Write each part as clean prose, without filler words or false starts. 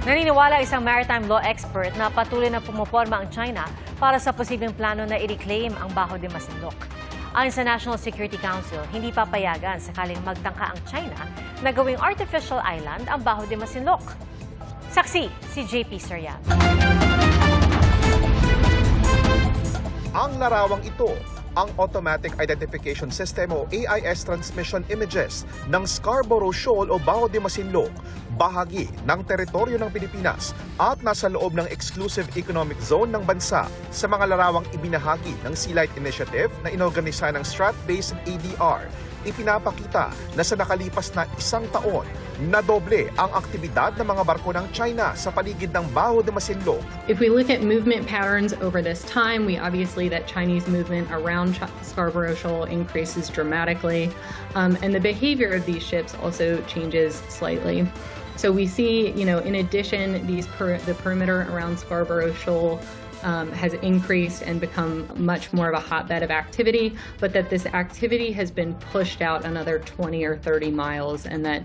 Naniniwala isang maritime law expert na patuloy na pumoporma ang China para sa posibleng plano na i-reclaim ang Bajo de Masinloc. Ayon sa National Security Council, hindi papayagan sakaling magtangka ang China na gawing artificial island ang Bajo de Masinloc. Saksi si JP Soriano. Ang larawang ito, ang Automatic Identification System o AIS transmission images ng Scarborough Shoal o Bajo de Masinloc, bahagi ng teritoryo ng Pilipinas at nasa loob ng Exclusive Economic Zone ng bansa sa mga larawang ibinahagi ng Sea Light Initiative na inorganisa ng Strat-based ADR. Ipinapakita na sa nakalipas na isang taon, nadoble ang aktibidad ng mga barko ng China sa paligid ng Bajo de Masinloc. If we look at movement patterns over this time, we obviously that Chinese movement around Scarborough Shoal increases dramatically, and the behavior of these ships also changes slightly. So we see, in addition, the perimeter around Scarborough Shoal has increased and become much more of a hotbed of activity, but that this activity has been pushed out another 20 or 30 miles and that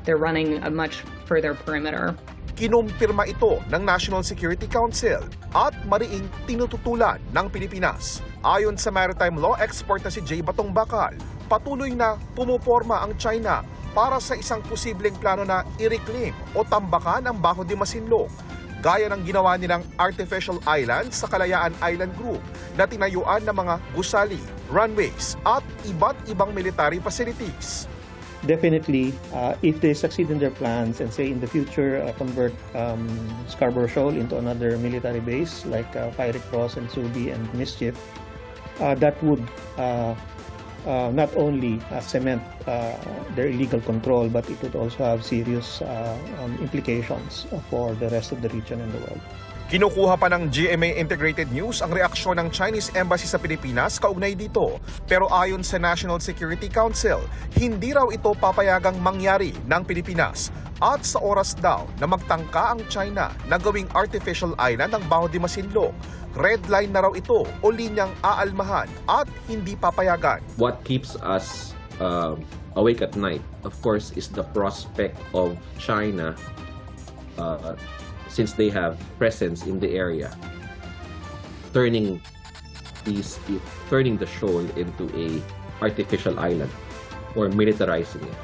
they're running a much further perimeter. Kinumpirma ito ng National Security Council at mariing tinututulan ng Pilipinas. Ayon sa maritime law expert na si Jay Batong Bakal, patuloy na pumuporma ang China para sa isang posibleng plano na i-reclaim o tambakan ang Bajo de Masinloc, gaya ng ginawa nilang artificial island sa Kalayaan Island Group na tinayuan ng mga gusali, runways at iba't ibang military facilities. Definitely, if they succeed in their plans and say in the future convert Scarborough Shoal into another military base like Fiery Cross and Subi and Mischief, that would not only cement their illegal control, but it would also have serious implications for the rest of the region and the world. Kinukuha pa ng GMA Integrated News ang reaksyon ng Chinese Embassy sa Pilipinas kaugnay dito. Pero ayon sa National Security Council, hindi raw ito papayagang mangyari ng Pilipinas. At sa oras daw na magtangka ang China na gawing artificial island ang Bajo de Masinloc, red line na raw ito o linyang aalmahan at hindi papayagan. What keeps us awake at night, of course, is the prospect of China, since they have presence in the area, turning the shoal into a artificial island or militarizing it.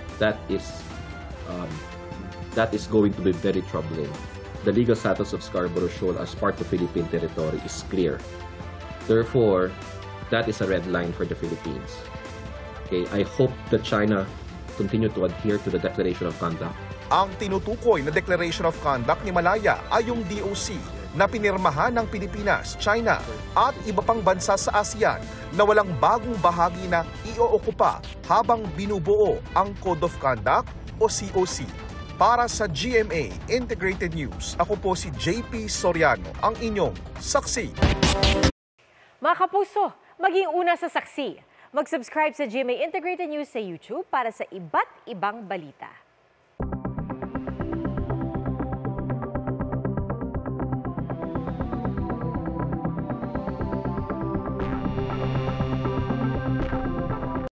That is going to be very troubling. The legal status of Scarborough Shoal as part of Philippine territory is clear. Therefore, that is a red line for the Philippines. Okay, I hope that China continue to adhere to the Declaration of Conduct. Ang tinutukoy na Declaration of Conduct ni Malaya ay yung DOC na pinirmahan ng Pilipinas, China at iba pang bansa sa ASEAN na walang bagong bahagi na iookupa habang binubuo ang Code of Conduct o COC. Para sa GMA Integrated News, ako po si JP Soriano, ang inyong saksi. Mga kapuso, maging una sa saksi. Mag-subscribe sa GMA Integrated News sa YouTube para sa iba't ibang balita.